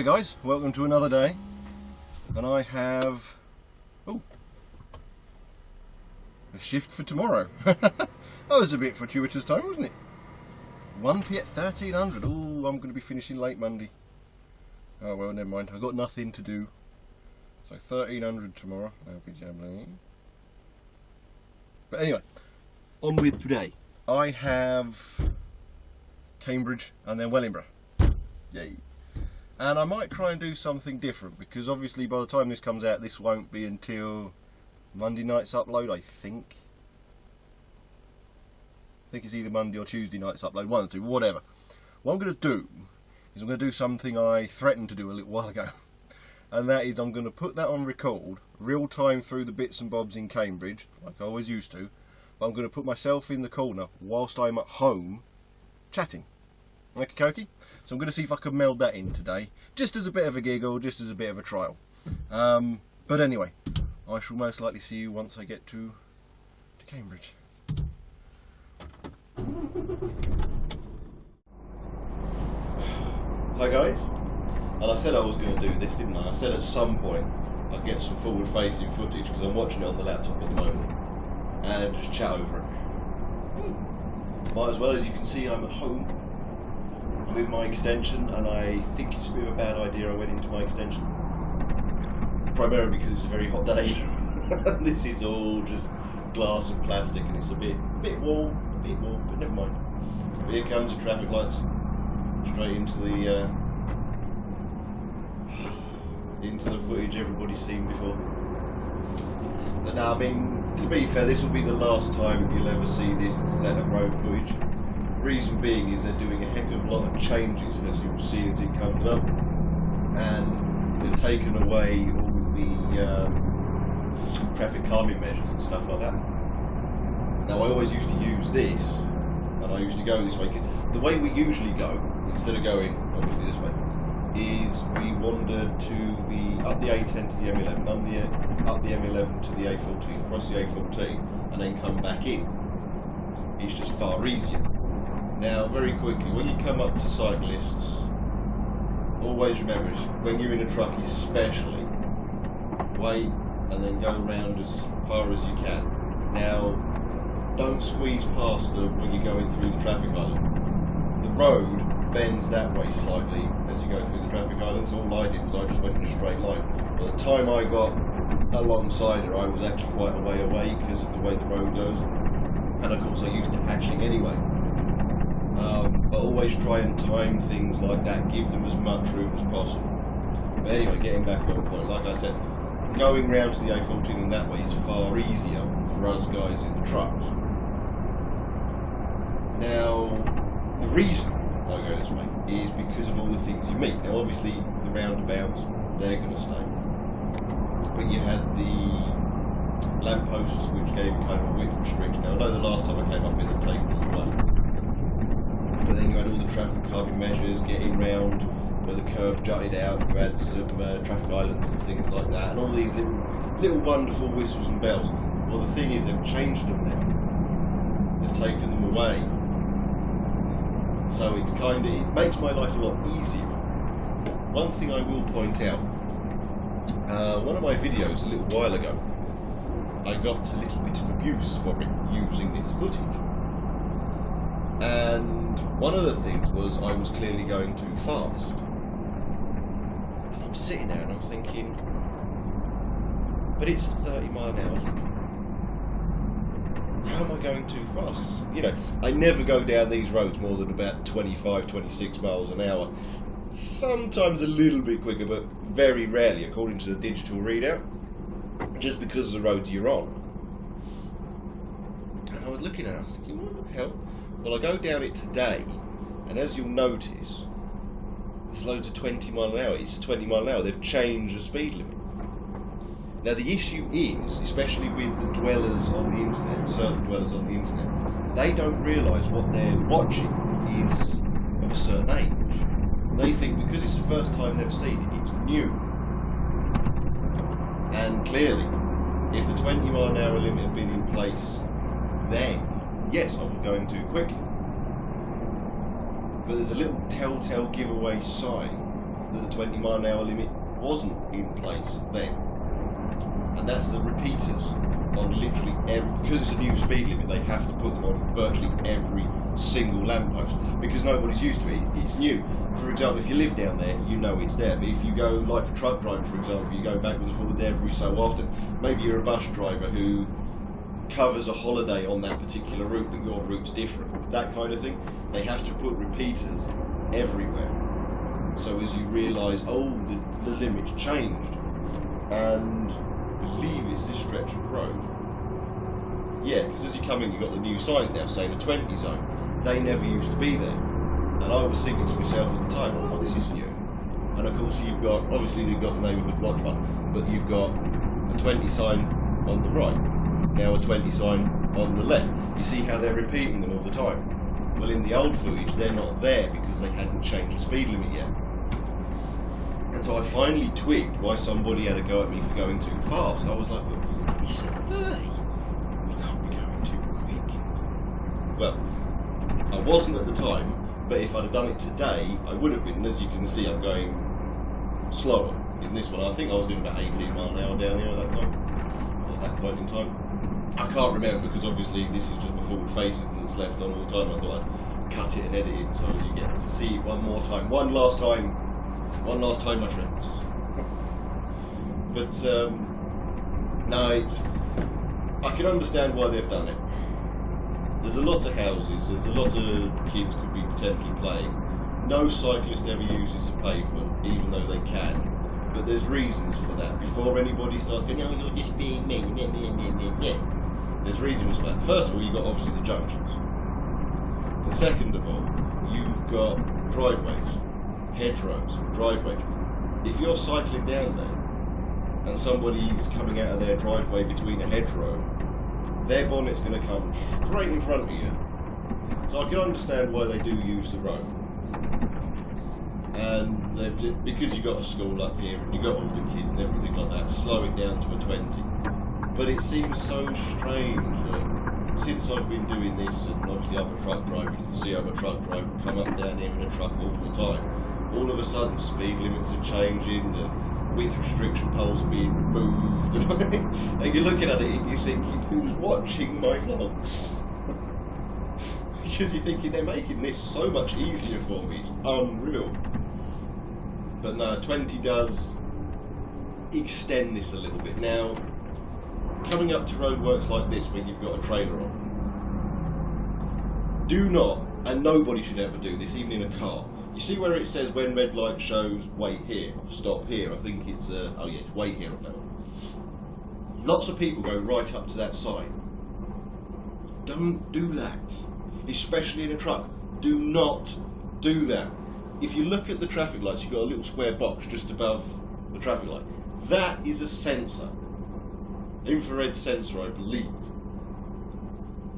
Hi guys, welcome to another day, and I have a shift for tomorrow. That was a bit fortuitous time, wasn't it? 1 p.m. 1300. Oh, I'm going to be finishing late Monday. Oh well, never mind. I've got nothing to do. So 1300 tomorrow. That'll be jubbly. But anyway, on with today. I have Cambridge and then Wellingborough. Yay. And I might try and do something different, because obviously by the time this comes out, this won't be until Monday night's upload, I think. I think it's either Monday or Tuesday night's upload, one or two, whatever. What I'm going to do is I'm going to do something I threatened to do a little while ago. And that is I'm going to put that on record, real time through the bits and bobs in Cambridge, like I always used to. But I'm going to put myself in the corner whilst I'm at home chatting. Okie dokie? So I'm going to see if I can meld that in today, just as a bit of a giggle, just as a bit of a trial. But anyway, I shall most likely see you once I get to Cambridge. Hi guys, and I said I was going to do this, didn't I? I said at some point I'd get some forward-facing footage, because I'm watching it on the laptop at the moment, and just chat over it. Might as well, as you can see, I'm at home with my extension, and I think it's a bit of a bad idea I went into my extension. Primarily because it's a very hot day. This is all just glass and plastic, and it's a bit warm, but never mind. But here comes the traffic lights, straight into the footage everybody's seen before. But now, I mean, to be fair, this will be the last time you'll ever see this set of road footage. Reason being is they're doing a heck of a lot of changes, as you'll see as it comes up, and they've taken away all the traffic calming measures and stuff like that. Now, I always used to use this, and I used to go this way. The way we usually go, instead of going obviously this way, is we wandered up the A10 to the M11, up the M11 to the A14, across the A14, and then come back in. It's just far easier. Now, very quickly, when you come up to cyclists, always remember, when you're in a truck especially, wait and then go around as far as you can. Now, don't squeeze past them when you're going through the traffic island. The road bends that way slightly as you go through the traffic island, so all I did was I just went in a straight line. By the time I got alongside her, I was actually quite a way away because of the way the road goes. And of course I used to hashing anyway. But always try and time things like that, give them as much room as possible. But anyway, getting back on point, like I said, going round to the A14 in that way is far easier for us guys in the trucks. Now, the reason I go this way is because of all the things you meet. Now obviously the roundabouts, they're going to stay. But you had the lampposts, which gave kind of a width restriction. Now I know the last time I came up here they'd taken it away. But then you had all the traffic calming measures, getting round where the curb jutted out, you had some traffic islands and things like that, and all these little wonderful whistles and bells. Well, the thing is, they've changed them now. They've taken them away. So it makes my life a lot easier. One thing I will point out, one of my videos a little while ago, I got a little bit of abuse for it using this footage. And one of the things was I was clearly going too fast. And I'm sitting there and I'm thinking, but it's 30 miles an hour. How am I going too fast? You know, I never go down these roads more than about 25, 26 miles an hour. Sometimes a little bit quicker, but very rarely, according to the digital readout, just because of the roads you're on. And I was looking at it, I was thinking, what the hell? Well, I go down it today, and as you'll notice, there's loads of 20 mile an hour. It's 20 mile an hour. They've changed the speed limit. Now the issue is, especially with the dwellers on the internet, certain dwellers on the internet, they don't realise what they're watching is of a certain age. They think because it's the first time they've seen it, it's new. And clearly, if the 20 mile an hour limit had been in place then, yes, I was going too quickly. But there's a little telltale giveaway sign that the 20-mile-an-hour limit wasn't in place then. And that's the repeaters on literally every, because it's a new speed limit, they have to put them on virtually every single lamppost because nobody's used to it. It's new. For example, if you live down there, you know it's there. But if you go like a truck driver, for example, you go backwards and forwards every so often. Maybe you're a bus driver who covers a holiday on that particular route, but your route's different. That kind of thing. They have to put repeaters everywhere. So as you realise, oh, the limit's changed, and I believe it's this stretch of road. Yeah, because as you come in, you've got the new signs now saying a 20 zone. They never used to be there. And I was thinking to myself at the time, oh, this is new. And of course you've got, obviously they've got the neighbourhood watch one, but you've got a 20 sign on the right, now a 20 sign on the left. You see how they're repeating them all the time. Well, in the old footage, they're not there because they hadn't changed the speed limit yet. And so I finally twigged why somebody had a go at me for going too fast. I was like, well, he said 30. I can't be going too quick. Well, I wasn't at the time, but if I'd have done it today, I would have been. As you can see, I'm going slower in this one. I think I was doing about 18 miles an hour down here at that time, at that point in time. I can't remember because obviously this is just the forward facing that's left on all the time. I thought I'd cut it and edit it so as you get to see it one more time. One last time, my friends. But no, I can understand why they've done it. There's a lot of houses, there's a lot of kids could be potentially playing. No cyclist ever uses the pavement, even though they can. But there's reasons for that. Before anybody starts going, oh, you're just being mean, there's reasons for that. First of all, you've got obviously the junctions. And second of all, you've got driveways, hedgerows, driveways. If you're cycling down there and somebody's coming out of their driveway between a hedgerow, their bonnet's going to come straight in front of you. So I can understand why they do use the road. And because you've got a school up here and you've got all the kids and everything like that, slow it down to a 20. But it seems so strange that since I've been doing this, and obviously I'm a truck driver, you can see I'm a truck driver, come up down here in a truck all the time. All of a sudden speed limits are changing, the width restriction poles are being removed, and you're looking at it and you're thinking, who's watching my vlogs? Because you're thinking they're making this so much easier for me, it's unreal. But no, 20 does extend this a little bit. Now, coming up to roadworks like this where you've got a trailer on, do not, and nobody should ever do this, even in a car. You see where it says when red light shows wait here, stop here, I think it's, oh yeah, it's wait here on that one. Lots of people go right up to that sign. Don't do that, especially in a truck. Do not do that. If you look at the traffic lights, you've got a little square box just above the traffic light. That is a sensor, infrared sensor, I believe.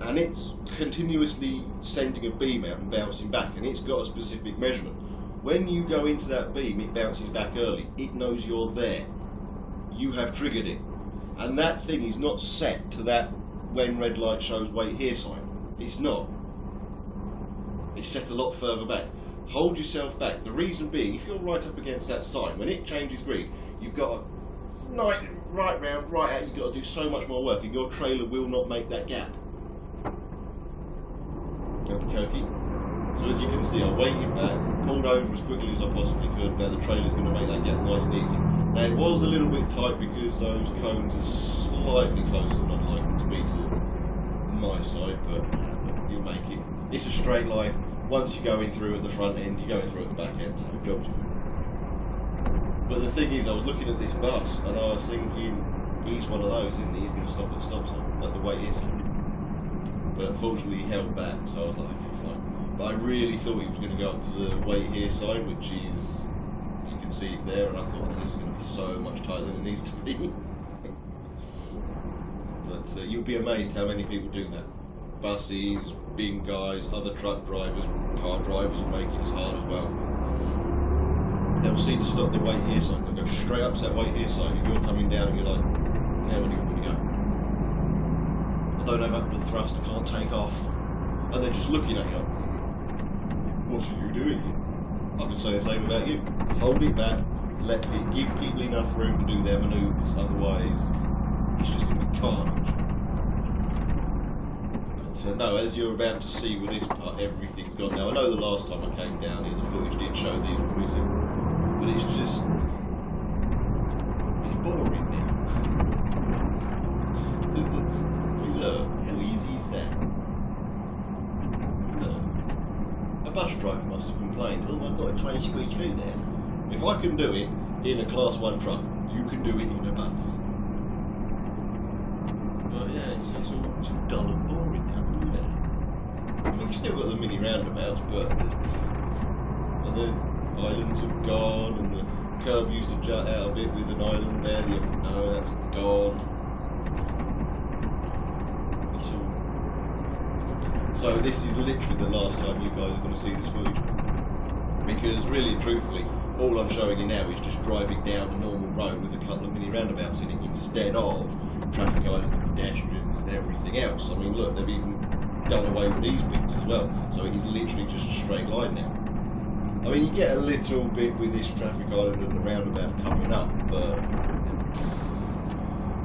And it's continuously sending a beam out and bouncing back, and it's got a specific measurement. When you go into that beam, it bounces back early. It knows you're there. You have triggered it. And that thing is not set to that when red light shows wait here sign. It's not. It's set a lot further back. Hold yourself back. The reason being, if you're right up against that sign, when it changes green, you've got to right round, right out, you've got to do so much more work, and your trailer will not make that gap. Okay. So as you can see, I waited back, pulled over as quickly as I possibly could. Now the trailer's going to make that gap nice and easy. Now it was a little bit tight because those cones are slightly closer than I'd like them to be to my side, but you'll make it. It's a straight line. Once you're going through at the front end, you're going through at the back end, so job's good. But the thing is, I was looking at this bus and I was thinking, he's one of those, isn't he? He's going to stop at stop sign, like the way it is. But unfortunately he held back, so I was like, okay, fine. But I really thought he was going to go up to the wait here sign, which is, you can see it there, and I thought, this is going to be so much tighter than it needs to be. But you'll be amazed how many people do that. Buses, big guys, other truck drivers, car drivers will make it as hard as well. They'll see the stop the wait here sign, they'll go straight up to that wait here sign, and you're coming down and you're like, now where do you want me to go? I don't have upward thrust, I can't take off. And they're just looking at you like, what are you doing here? I can say the same about you. Hold it back, give people enough room to do their manoeuvres, otherwise it's just going to be carnage. So no, as you're about to see with this part, everything's gone. Now I know the last time I came down here, the footage didn't show the increasing, but it's just, it's boring now. Look, how easy is that? Look. A bus driver must have complained, oh, I've got to try and squeeze through there. If I can do it in a Class 1 truck, you can do it in a bus. But yeah, it's all dull and boring now, isn't it? I mean, you've still got the mini roundabouts, but the islands have gone, and the curb used to jut out a bit with an island there. No, that's gone. So this is literally the last time you guys are going to see this footage, because really and truthfully, all I'm showing you now is just driving down a normal road with a couple of mini roundabouts in it, instead of traffic island and pedestrians and everything else. I mean, look, they've even done away with these bits as well, so it is literally just a straight line now. I mean, you get a little bit with this traffic island and the roundabout coming up, but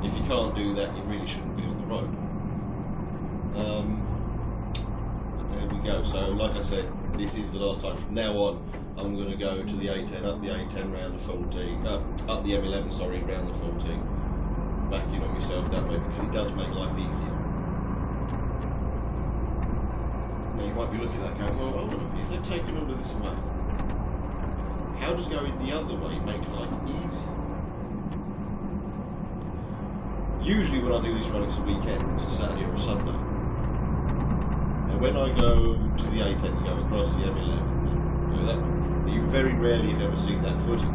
if you can't do that, you really shouldn't be on the road. There we go. So like I said, this is the last time. From now on, I'm going to go to the A10, up the A10 round the 14, up the M11, sorry, round the 14, back in on myself that way, because it does make life easier. Now you might be looking at that going, well, hold on a minute, if they've taken all of this away, how does going the other way make life easier? Usually when I do this run, it's a weekend, it's a Saturday or a Sunday. And when I go to the A10, you go across the M11, you very rarely have ever seen that footage.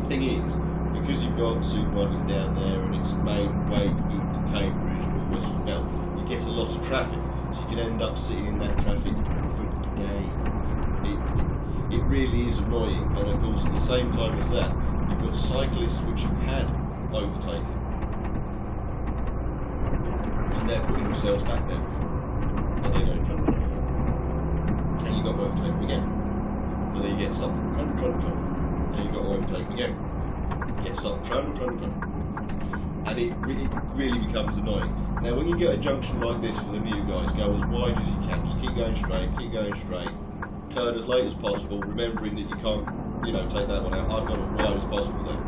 The thing is, because you've got supermarkets down there and it's main way into Cambridge and all the rest of the belt, you get a lot of traffic, so you can end up sitting in that traffic for days. It really is annoying, and of course at the same time as that, you've got cyclists which have had overtaken, and they're putting themselves back there. And you know, and you got to overtake them again. And then you get stopped, trundle. And you got to overtake them again. You get stopped, trundle. And it really becomes annoying. Now when you get a junction like this for the new guys, go as wide as you can. Just keep going straight. Turn as late as possible, remembering that you can't, you know, take that one out. I've gone as wide as possible there.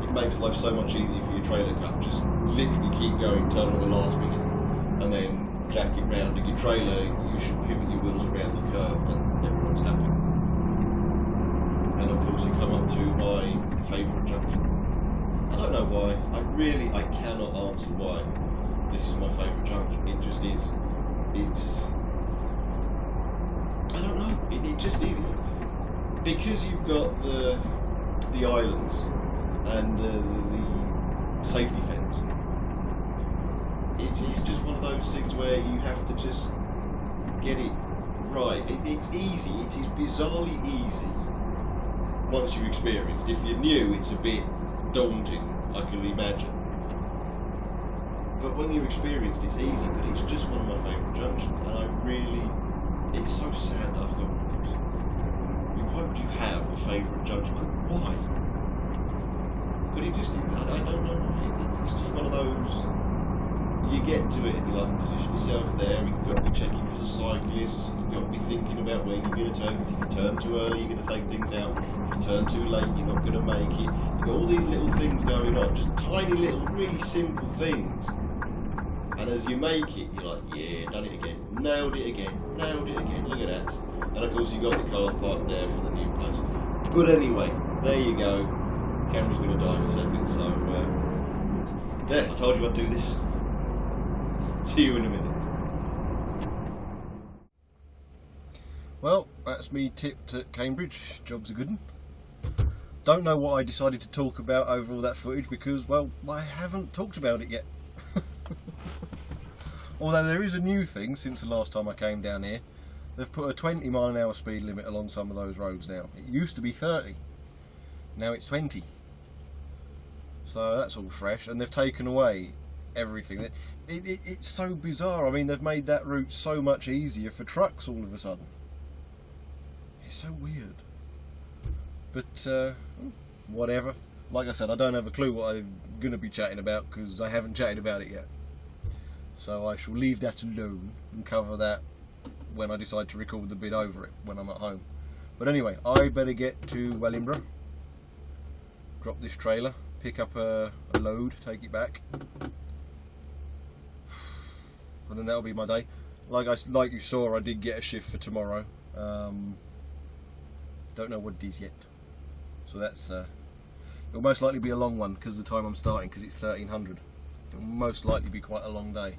It makes life so much easier for your trailer cut. Just literally keep going, turn at the last minute, and then jack it round. In your trailer, you should pivot your wheels around the curve, and everyone's happy. And of course you come up to my favourite junction. I don't know why, I cannot answer why this is my favourite junction. It just is. I don't know, it just is. Because you've got the islands and the safety fence, it's just one of those things where you have to just get it right. It's easy, it is bizarrely easy once you're experienced. If you're new, it's a bit daunting, I can imagine. But when you're experienced, it's easy, but it's just one of my favourite junctions, and it's so sad that I've got one of those. I mean, why would you have a favourite junction? Why? But it just, I don't know why. It's just one of those, you get to it and you like position yourself there, you've got to be checking for the cyclists, you've got to be thinking about when you're going to turn, because if you turn too early, you're going to take things out. If you turn too late, you're not going to make it. You've got all these little things going on, just tiny little, really simple things. And as you make it, you're like, yeah, done it again, nailed it again, look at that. And of course you've got the cars parked there for the new place. But anyway, there you go. Camera's going to die in a second, so yeah, I told you I'd do this. See you in a minute. Well, that's me tipped at Cambridge. Job's a good one. Don't know what I decided to talk about over all that footage because, well, I haven't talked about it yet. Although there is a new thing since the last time I came down here. They've put a 20-mile-an-hour speed limit along some of those roads now. It used to be 30. Now it's 20. So that's all fresh, and they've taken away everything. It's so bizarre. I mean, they've made that route so much easier for trucks all of a sudden. It's so weird. But whatever. Like I said, I don't have a clue what I'm going to be chatting about because I haven't chatted about it yet. So I shall leave that alone and cover that when I decide to record the bit over it when I'm at home. But anyway, I better get to Wellingborough, drop this trailer, pick up a load, take it back, and then that'll be my day. Like you saw, I did get a shift for tomorrow. Don't know what it is yet, so that's it'll most likely be a long one because of the time I'm starting, because it's 1300. It'll most likely be quite a long day,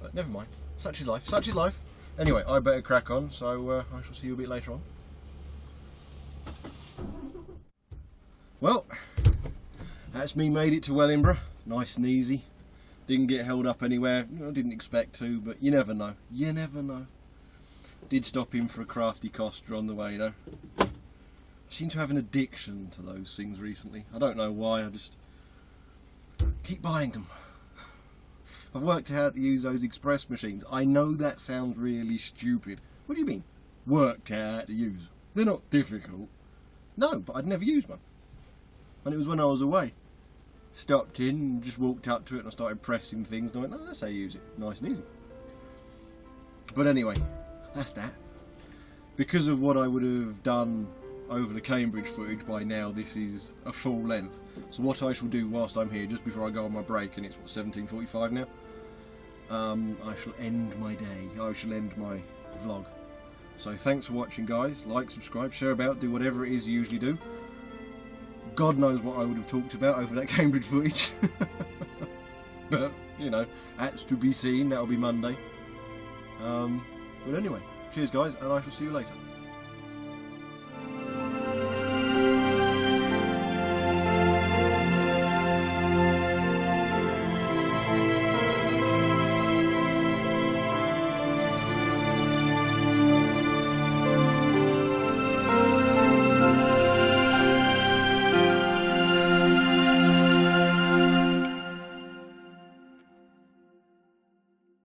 but never mind. Such is life. Such is life. Anyway, I better crack on. So I shall see you a bit later on. Well, that's me made it to Wellingborough, nice and easy. Didn't get held up anywhere. I didn't expect to, but you never know. You never know. Did stop in for a crafty Costa on the way though. I seem to have an addiction to those things recently. I don't know why, I just keep buying them. I've worked out how to use those express machines. I know that sounds really stupid. What do you mean? Worked out how to use them? They're not difficult. No, but I'd never used one. And it was when I was away. Stopped in and just walked up to it and I started pressing things and I went, oh, that's how you use it. Nice and easy. But anyway, that's that. Because of what I would have done over the Cambridge footage, by now this is a full length. So what I shall do whilst I'm here, just before I go on my break, and it's what, 17:45 now, I shall end my day. I shall end my vlog. So thanks for watching, guys. Like, subscribe, share about, do whatever it is you usually do. God knows what I would have talked about over that Cambridge footage. But, you know, that's to be seen. That'll be Monday. But anyway, cheers guys, and I shall see you later.